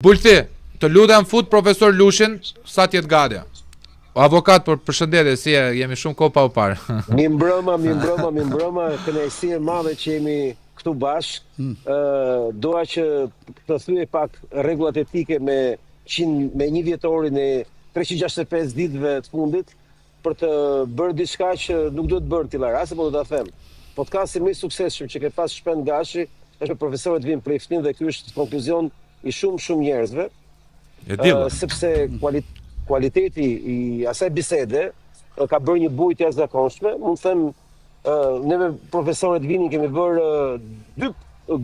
Bulti, të lutem fut profesor Lushin sa t'jet gati. Avokat, për përshëndetje, si jemi shumë kohë pa u parë. Mi mbrëma, kënaqësi e madhe që jemi këtu bashkë. Doa që të thyej pak rregullat etike me një vjetorin e 365 ditëve të fundit për të bërë diçka që nuk duhet bërë tilla raste, por do ta them. Podcasti më i suksesshëm që ke pas Shpend Gashi është me profesorët vim Priftin dhe ky është konkluzion i shumë njerëzve. Sepse kualiteti i asaj bisede ka bërë një bujë të jashtëzakonshme. Mund të them, neve profesorët vini kemi bërë 2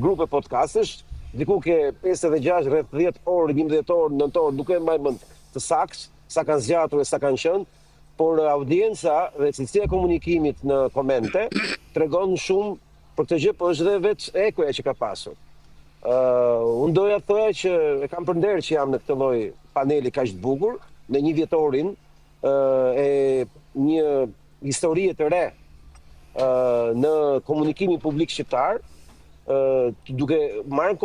grupe podcastesh, diku ke 56 rreth 10 orë, 11 orë, 9 orë, nuk e mbaj mend të saktë sa kanë zgjatur e sa kanë qenë, por audienca dhe cilësia e komunikimit në komente tregon shumë për këtë gjë, por është edhe vetë ekoja që ka pasur. Unë doja të thoja që e kam përnder që jam në këtë lloj paneli kaq të bukur, me një vjetorin e një historie të re në komunikimin publik shqiptar, duke marrë në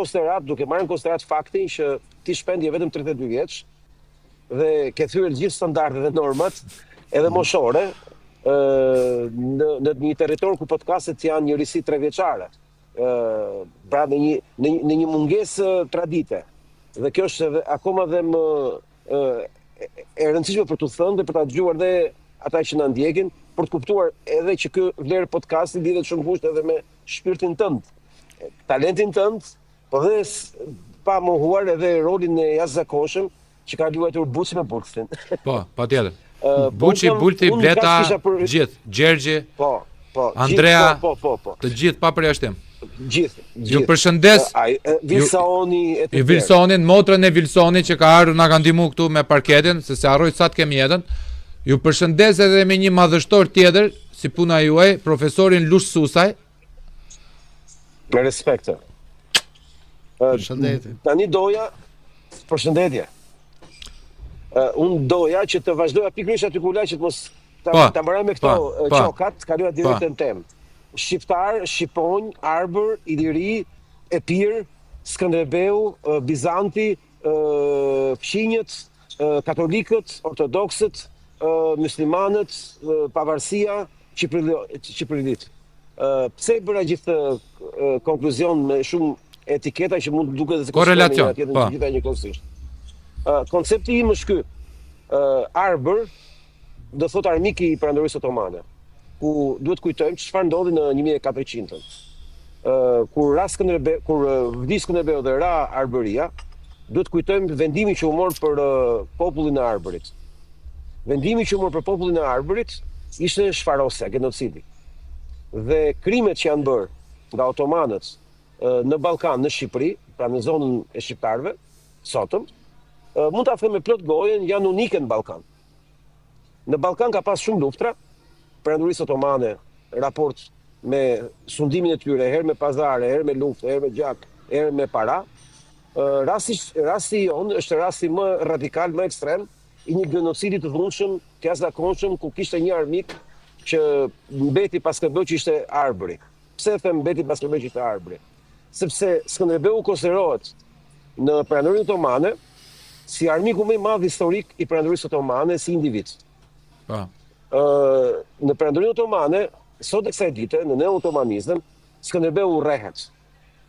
konsiderat faktin që ti Shpendi je vetëm 32 vjeç dhe ke thyer gjithë standardet dhe normat, edhe moshore, në një territor ku podcastet janë njërisi 3 vjeçare. Pra në një mungesë tradite. Dhe kjo është edhe akoma dhe më e rëndësishme për të thënë dhe për ta dëgjuar dhe ata që na ndjekin, për të kuptuar edhe që ky vlerë podcasti lidhet shumë ngushtë edhe me shpirtin tënd, talentin tënd, po dhe pa mohuar edhe rolin e jashtëzakonshëm që ka luajtur Buçi me Bultin. Po, patjetër. Buçi, Bulti, Bleta, gjithë, Gjergji, Andrea, të gjithë pa përjashtim. Gjithë. Ju përshëndes. Vilsoni e të Vilsonin, motrën e Vilsonit që ka ardhur na ka ndihmuar këtu me parketin, se harroj sa të kemi jetën. Ju përshëndes edhe me një madhështor tjetër, si puna juaj, profesorin Lush Susaj. Me respekte. Përshëndetje. Tani doja, përshëndetje. Unë doja që të vazhdoja pikërisht aty ku la që të mos ta mbaroj me këto çokat, kaluja direkt në temë. Shqiptar, Shqiponj, Arbër, Iliri, Epir, Skënderbeu, Bizanti, Fqinjët, Katolikët, Ortodoksët, Muslimanët, Pavarësia, Çiprilit. Pse bëra gjithë konkluzion me shumë etiketa që mund të duket se korrelacion, po. Gjithë njëkohësisht. Koncepti im është ky. Arbër do thot armiki i Perandorisë Otomane, ku duhet kujtojmë çfarë ndodhi në 1400-ën. Kur vdi Skënderbeu dhe ra Arbëria, duhet kujtojmë vendimin që u mor për popullin e Arbërit. Vendimi që u mor për popullin e Arbërit ishte shfarosja, genocidi. Dhe krimet që janë bërë nga otomanët në Ballkan, në Shqipëri, pra në zonën e shqiptarëve, sotëm, mund ta them me plot gojen, janë unike në Ballkan. Në Ballkan ka pas shumë luftra, Perandorisë Otomane, raport me sundimin e tyre, herë me pazare, herë me luftë, herë me gjak, herë me para. Rasti jonë është rasti më radikal, më ekstrem, i një genocidi të dhunshëm, të jashtëzakonshëm, ku kishte një armik që mbeti pas Skënderbeu që ishte Arbëri. Pse them mbeti pas Skënderbeu që ishte Arbëri? Sepse Skënderbeu konsiderohet në Perandorinë Otomane si armiku më i madh historik i Perandorisë Otomane si individ. Në Perandorinë Otomane, sot e kësaj dite, në neo-otomanizëm, Skënderbeu urrehet.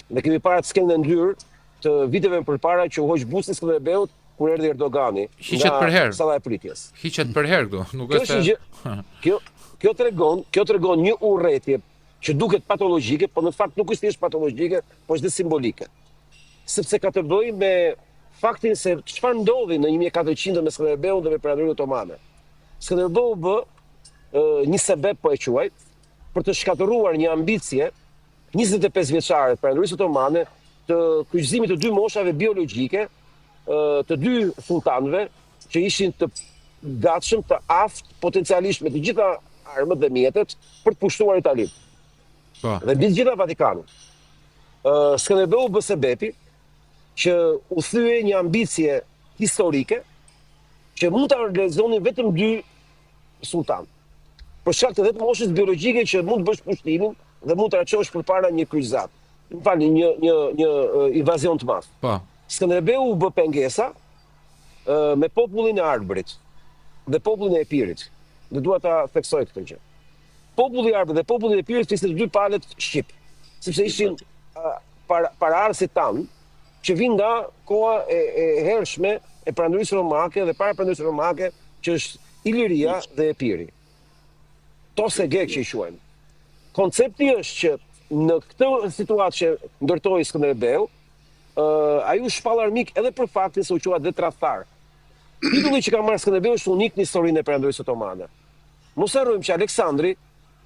Ne kemi para të skenën e ndyrë të viteve përpara që u hoq busti i Skënderbeut kur erdhi Erdogani. Hiqet për herë. Salla e pritjes. Hiqet për herë këtu, nuk është. Kjo tregon një urrëtie që duket patologjike, por në fakt nuk është thjesht patologjike, por është simbolike. Sepse ka të bëjë me faktin se çfarë ndodhi në 1400 me Skënderbeun dhe me Perandorinë Otomane. Skënderbeu bë një sebeb, po e quaj, për të shkatëruar një ambicie 25 vjeçare të Perandorisë Otomane të kryqëzimit të 2 moshave biologjike, të 2 sultanëve që ishin të gatshëm, të aftë, potencialisht me të gjitha armët dhe mjetet për të pushtuar Italinë. Dhe mbi të gjitha Vatikanin. Skënderbeu bë sebepi që u thye një ambicie historike që mund ta realizonin vetëm 2 sultanë. Për shkak të vetëm moshës biologjike që mund të bësh pushtimin dhe mund të çosh përpara një kryqëzat. Një invazion të madh. Skënderbeu u bë pengesa me popullin e Arbërit dhe popullin e Epirit. Dhe dua ta theksoj këtë gjë. Populli i Arbërit dhe populli i Epirit ishte dy palët shqip, sepse ishin paraardhësit tanë që vinë nga koha e hershme e perandorisë romake dhe para perandorisë romake, që është Iliria dhe Epiri. Tose Gek që i quajmë. Koncepti është që në këtë situatë që ndërtoi Skënderbeu, ai u shpall armik edhe për faktin se u quajt dhe tradhtar. Titulli që ka marrë Skënderbeu është unik në historinë e perandorisë otomane. Mos harrojmë që Aleksandri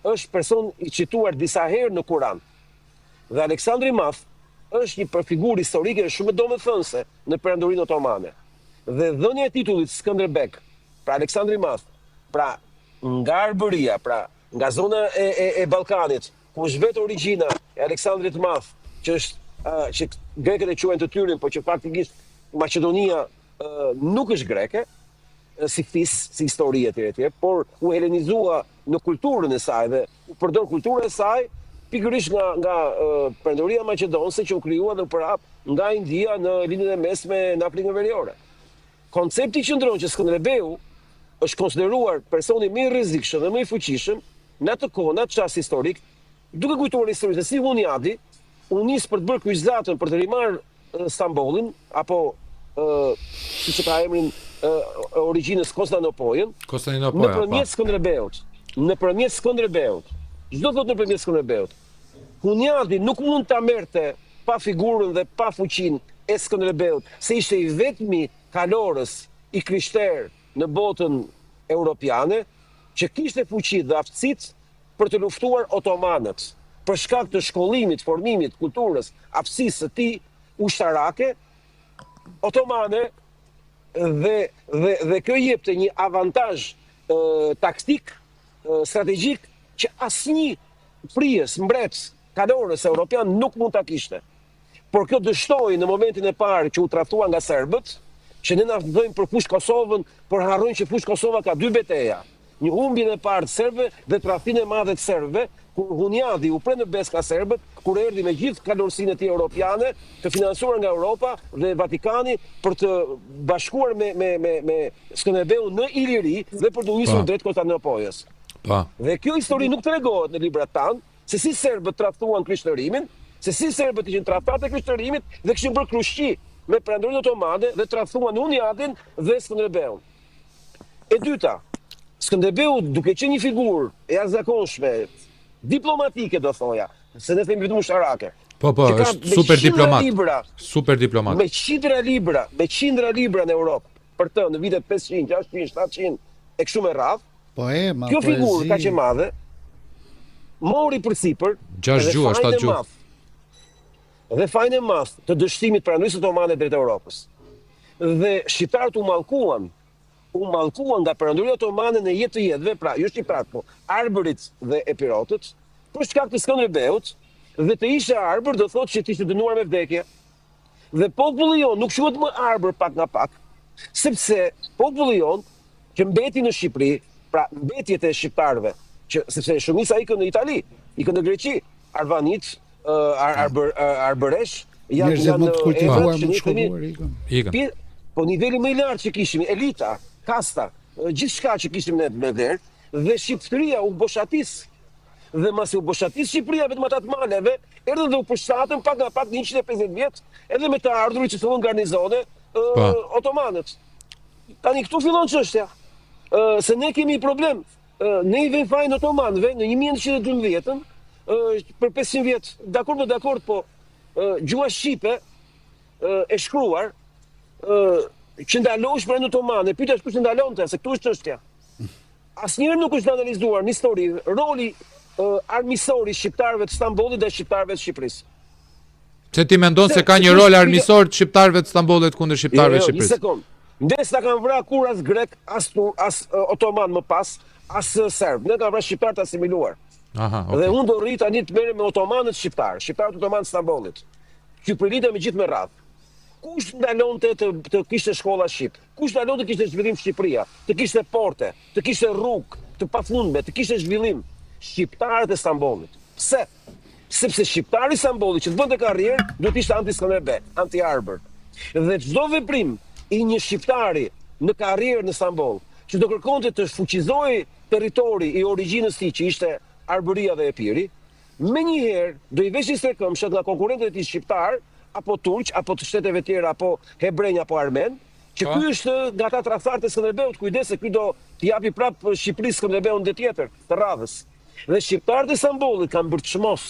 është person i cituar disa herë në Kur'an. Dhe Aleksandri i Madh është një figurë historike shumë domethënëse në perandorinë otomane. Dhe dhënia e titullit Skënderbek, pra Aleksandri i Madh, pra nga Arbëria, pra nga zona e Ballkanit, ku është vetë origjina e Aleksandrit të Madh, që është që grekët e quajnë të Tyrin, por që faktikisht Maqedonia nuk është greke, si fis, si histori etj, por u helenizua në kulturën e saj dhe u përdor kulturën e saj pikërisht nga perandoria maqedonse që u krijua dhe u përhap nga India në lindjen e mesme në Afrikën Veriore. Koncepti qëndron që Skënderbeu është konsideruar personi më i rrezikshëm dhe më i fuqishëm në atë kohë, në atë çast historik, duke kujtuar historisë si Hunyadi u nis për të bërë kryqëzatën për të rimarrë Stambollin apo siç e ka emrin origjinës Konstantinopojën, nëpërmjet Skënderbeut. Nëpërmjet Skënderbeut. Çdo thot nëpërmjet Skënderbeut. Hunyadi nuk mund ta merrte pa figurën dhe pa fuqinë e Skënderbeut, se ishte i vetmi kalorës i krishterë në botën europiane që kishte fuqi dhe aftësitë për të luftuar otomanët për shkak të shkollimit, formimit, kulturës, aftësisë së tij ushtarake otomane dhe kjo jepte një avantazh taktik, strategjik që asnjë prijes, mbretës, kalorës europian nuk mund ta kishte. Por kjo dështoi në momentin e parë që u tradhtua nga serbët, që ne na vdojmë për fushë Kosovën, por harrojnë që fushë Kosova ka dy betejë. Një humbjen e parë të serbëve dhe tradhtinë e madhe të serbëve, kur Hunyadi u pre në besë ka serbët, kur erdhi me gjithë kalorësinë e tij europiane, të financuar nga Europa dhe Vatikani për të bashkuar me Skënderbeu në Iliri dhe për të nisur drejt Konstantinopojës. Dhe kjo histori nuk tregohet në librat tanë, se si serbët tradhtuan krishterimin, se si serbët ishin tradhtarë të krishterimit dhe kishin bërë krushqi me perandorinë otomane dhe tradhtuan Hunyadin dhe Skënderbeun. E dyta, Skënderbeu duke qenë një figurë e jashtëzakonshme, diplomatike do thoja, se ne themi vetëm ushtarake. Po, është super diplomat. Super diplomat. Me qindra libra në Europë, për të në vitet 500, 600, 700 e kështu me radhë. Kjo figurë kaq e madhe mori përsipër 6 gjuhë, 7 gjuhë. Dhe fajin e madh të dështimit perandorisë otomane drejt Europës. Dhe shqiptarët u mallkuan nga perandoria otomane në jetë të jetëve, pra jo shqiptarët, po Arbërit dhe Epirotët, për shkak të Skënderbeut, dhe të ishe Arbër do thotë që të ishte dënuar me vdekje. Dhe populli jon nuk quhet më Arbër pak nga pak, sepse populli jon që mbeti në Shqipëri, pra mbetjet e shqiptarëve, që sepse shumica ikën në Itali, ikën në Greqi, Arvanit, Arbëresh, janë më të kultivuar, më të shkolluar ikën. Po niveli më i lartë që kishim, elita, kasta, gjithçka që kishim ne me der, dhe shqiptëria u boshatis. Dhe masi u boshatis Shqipëria vetëm ata të maleve, erdhën dhe u përshtatën pak nga pak 150 vjet, edhe me të ardhurit që fillon garnizone otomanët. Tani këtu fillon çështja. Se ne kemi problem. Ne i vënë fajin otomanëve në 1912-ën, për 500 vjet. Dakord, po gjua shqipe e shkruar që ndalosh brenda otomane, pyetësh kush ndalonte, se këtu është çështja. Asnjëherë nuk është analizuar në histori roli armisor i shqiptarëve të Stambollit dhe shqiptarëve të Shqipërisë. Se ti mendon se ka një rol armisor të shqiptarëve të Stambollit kundër shqiptarëve të Shqipërisë? Një sekond. Ndesë kanë vrarë kur as grek, as otoman më pas, as serb. Ne kanë vrarë shqiptar të asimiluar. Dhe unë do rrit tani të merrem me otomanët shqiptarë, shqiptarët otomanë të Stambollit. Që përlitet me gjithë me radhë. Kush ndalonte të kishte shkolla shqip? Kush ndalonte të kishte zhvillim Shqipëria? Të kishte porte, të kishte rrugë të pafundme, të kishte zhvillim? Shqiptarët e Stambollit. Pse? Sepse shqiptari i Stambollit që të bënte karrierë, duhet ishte anti-Skënderbeu, anti-Arbër. Dhe çdo veprim i një shqiptari në karrierë në Stamboll, që do kërkonte të fuqizojë territori i origjinës tij, që ishte Arbëria dhe Epiri, menjëherë do i veshë së këmbshat nga konkurrentët e tij shqiptar, apo turq, apo të shteteve tjera, apo hebrenj, apo armen, që ky është nga ata tradhtarët e Skënderbeut, kujdes se ky do t'i japi prapë Shqipërisë Skënderbeun dhe tjetër, të radhës. Dhe shqiptarët e Stambollit kanë bërë çmos,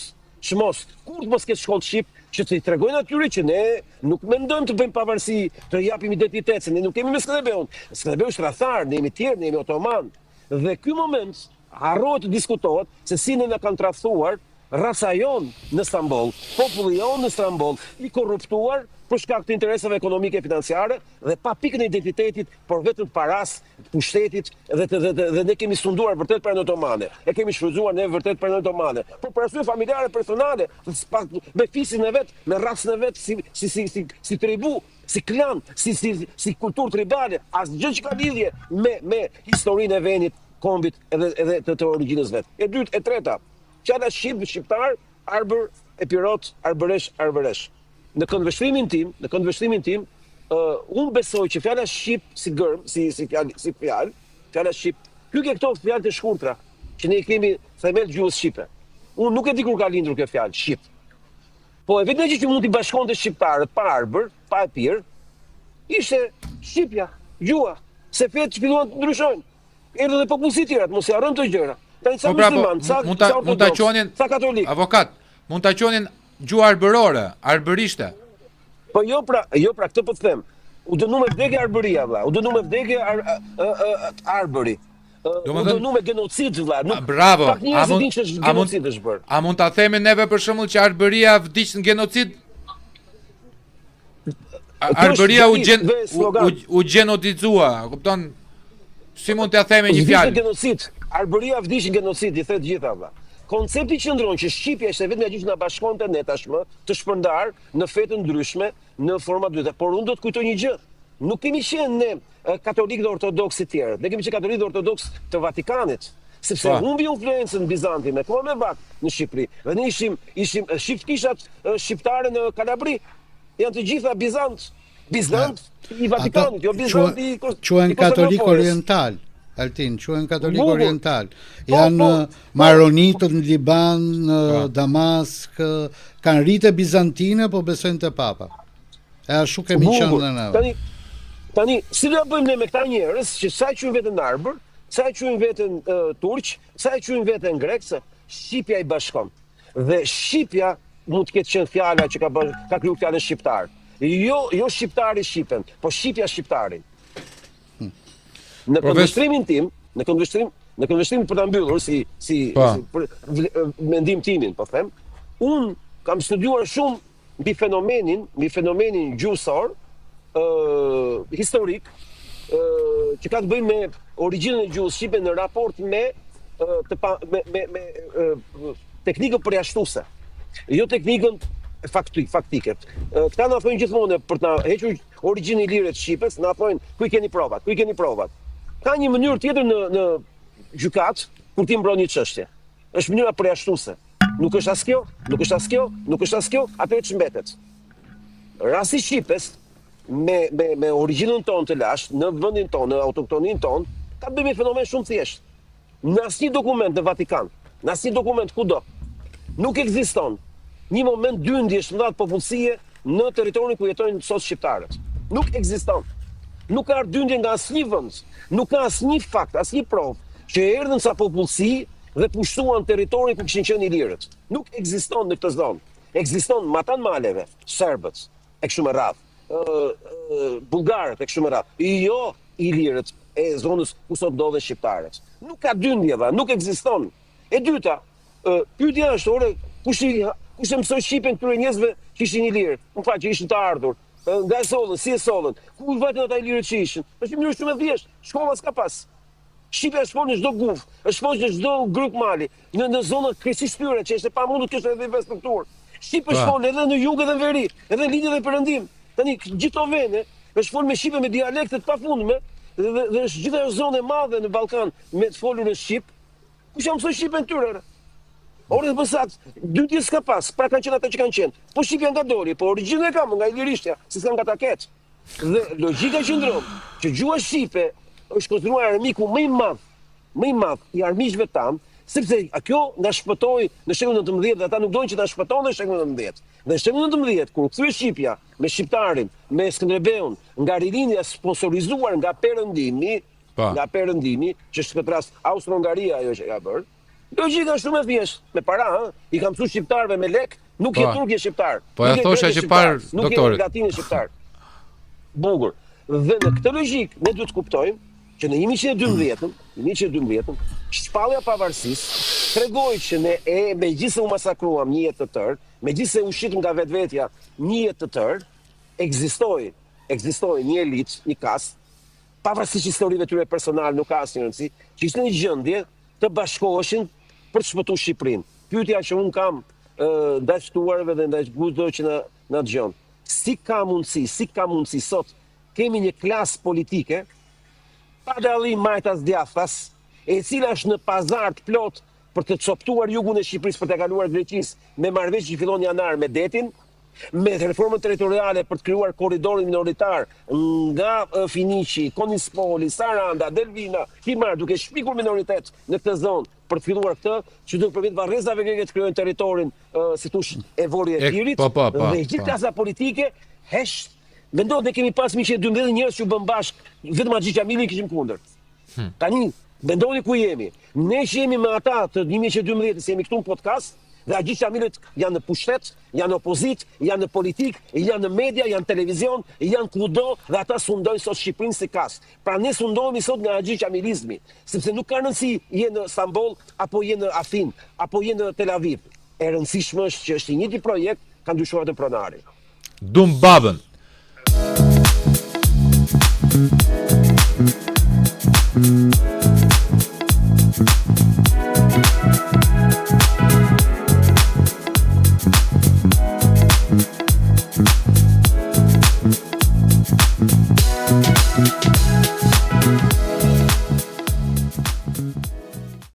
kur të mos ketë shkollë shqip, që të i tregojnë atyre që ne nuk mendojmë të bëjmë pavarësi, të japim identitet, se ne nuk kemi me Skënderbeun. Skënderbeu është tradhtar, ne jemi tjerë, ne jemi otoman. Dhe ky moment harrohet të diskutohet se si ne na kanë tradhtuar raca jonë në Stamboll, populli jonë në Stamboll, i korruptuar për shkak të interesave ekonomike e financiare dhe pa pikën e identitetit, por vetëm paras, pushtetit dhe ne kemi sunduar vërtet pranë otomane. E kemi shfrytzuar ne vërtet pranë otomane. Por për arsye familjare personale, me fisin e vet, me racën e vet, si tribu, si klan, si kulturë tribale, asgjë që ka lidhje me historinë e vendit, kombit edhe të origjinës vet. E dytë, e treta, fjala shqip, shqiptar, arbër, epirot, arbëresh. Në këndvështrimin tim, unë besoj që fjala shqip si gërm, si fjalë, fjala shqip, kyke këto fjalë të shkurtra, që ne kemi themel gjuhës shqipe. Unë nuk e di kur ka lindur kjo fjalë, shqip. Po e vetëm që mund t'i bashkonte shqiptarët pa arbër, pa epir, ishte shqipja, gjuha, se fetë që filluan të ndryshojnë. Erdhën dhe popullsi tjerat, mos i harrojmë të gjëra. Tani sa musliman, sa ortodoks, sa katolik. Avokat, mund ta qonin gjuhë arbërore, arbërishte. Po jo pra këtë po të them. U dënu me vdekje arbëria, vlla. U dënu me vdekje arbëri. U dënu me genocid, vlla. Bravo. Pak njerëz dinë që genocid është bërë. A mund ta themi neve për shembull që arbëria vdiq në genocid? Arbëria u genocizua, kupton? Si mund t'ja themi një fjalë? Genocid. Arbëria vdiq në genocid, i thet gjitha, vlla. Koncepti qëndron që Shqipja ishte vetëm ajo që na bashkonte ne tashmë, të shpërndar në fetë ndryshme, në forma dyta. Por unë do të kujtoj një gjë. Nuk kemi qenë ne katolikë dhe ortodoks si tjerë. Ne kemi qenë katolikë dhe ortodoks të Vatikanit, sepse humbi influencën bizantine, ko me vak në Shqipëri. Dhe ne ishim shqipt-kishat shqiptare në Kalabri. Janë të gjitha Bizant i Vatikanit, jo Bizant i quhen katolik oriental. Altin, quhen katolik oriental. Janë maronitët në Liban, në Damask, kanë rite bizantine, po besojnë të papa. E ashtu kemi qenë në neve. Tani, si do bëjmë ne me këta njerëz që sa quhen veten arbër, sa quhen veten turq, sa quhen veten grek, Shqipja i bashkon. Dhe Shqipja mund të ketë qenë fjala që ka kriju fjalën shqiptar. Jo shqiptari shqipen, po Shqipja shqiptarin. Në këndvështrimin tim, në këndvështrimin për ta mbyllur si mendim timin, po them, unë kam studiuar shumë mbi fenomenin gjuhësor, historik, që ka të bëjë me origjinën e gjuhës shqipe në raport me teknikën përjashtuese. Jo teknikën faktike. Këta na thonë gjithmonë për ta hequr origjinën e lirë të shqipes, na thonë ku i keni provat. Ka një mënyrë tjetër në gjykat kur ti mbron një çështje. Është mënyra përjashtuese. Nuk është as kjo, atëherë ç'mbetet. Rasti shqipes me origjinën tonë të lashtë, në vendin tonë, në autoktonin tonë, ka bëjë me fenomen shumë thjesht. Në asnjë dokument në Vatikan, në asnjë dokument kudo, nuk ekziston një moment dyndjesh ndaj popullsie në territorin ku jetojnë sot shqiptarët. Nuk ekziston. Nuk ka dyndje nga asnjë vend, nuk ka asnjë fakt, asnjë provë që erdhën sa popullsi dhe pushtuan territorin ku kishin qenë ilirët. Nuk ekziston në këtë zonë. Ekziston matan maleve, serbët, e kështu me radhë, bullgarët e kështu me radhë. Jo ilirët e zonës ku sot ndodhen shqiptarët. Nuk ka dyndje, nuk ekziston. E dyta, pyetja është, ore, kush e mësoi shqipen këtyre njerëzve që ishin ilirë? Më fal, që ishin të ardhur. Nga e sollën, si e sollën, ku vajtën ata ilirët që ishin? Është një mënyrë shumë e thjeshtë, shkolla s'ka pas. Shqipja është folë në çdo guf, është folë në çdo grup mali, në zonat krejtësisht tyre që është pamundur të kishte edhe infrastrukturë. Shqip është folë edhe në jug edhe në veri, edhe në lindje dhe perëndim. Tani gjithë vende është folë me shqipe me dialekte të pafundme dhe është gjithë ajo zonë e madhe në Ballkan me të folur në shqip. Kush ja mësoi shqipen këtyre? Orë më saktë, 2 ditë s'ka pas, pra kanë qenë ata që kanë qenë. Po Shqipja nga doli, po origjinën e kam nga Ilirishtja, se s'kan nga taket. Dhe logjika që ndron, që gjuha shqipe është konsideruar armiku më i madh i armiqve tan, sepse kjo na shpëtoi në shekulin 19 dhe ata nuk doin që ta shpëtojnë në shekulin 19. Dhe në shekulin 19 kur kthye Shqipja me shqiptarin, me Skënderbeun, nga ririnja sponsorizuar nga Perëndimi, që është këtë rast Austro-Hungaria ajo që ka bërë. Logjika është shumë e thjeshtë, me para, i kam mësuar shqiptarëve me lek, nuk je turk, je shqiptar. Po ja thosha që parë doktorit. Nuk je latinë shqiptar. Bukur. Dhe në këtë logjikë ne duhet të kuptojmë që në 1112, shpallja pavarësisë tregoi që ne megjithëse u masakruam një jetë të tërë, megjithëse u shitëm nga vetvetja një jetë të tërë, ekzistoi një elitë, një kastë, pavarësisht historive tyre personale nuk ka asnjë rëndësi, që ishte në gjendje të bashkoheshin për të shpëtuar Shqipërinë. Pyetja që un kam ndaj ftuarëve dhe ndaj çdo që na dëgjon. Si ka mundësi sot kemi një klasë politike pa dallim majtas djathtas, e cila është në pazar të plot për të coptuar jugun e Shqipërisë për të kaluar Greqisë me marrëveshje që fillon janar me detin, me reformën territoriale për të krijuar korridorin minoritar nga Finiqi, Konispoli, Saranda, Delvina, Himar, duke shpikur minoritet në këtë zonë për të filluar këtë, që do përmet varrezave greke të krijojnë territorin, si thosh, e Vorri e Tirit, dhe gjithë klasa politike hesht. Mendoj ne kemi pas 112 njerëz që u bën bashk, vetëm Axhi Xhamili kishim kundër. Tani mendoni ku jemi. Ne që jemi me ata të 2012 se jemi këtu në podcast, dhe Axhi Xhamilit janë në pushtet, janë në opozitë, janë në politikë, janë në media, janë në televizion, janë kudo dhe ata sundojnë sot Shqipërinë si kas. Pra ne sundohemi sot nga Axhi Xhamilizmi, sepse nuk ka rëndësi je në Stamboll apo je në Athinë, apo je në Tel Aviv. E rëndësishme është që është i njëjti projekt, ka ndryshuar të pronari. Dum babën.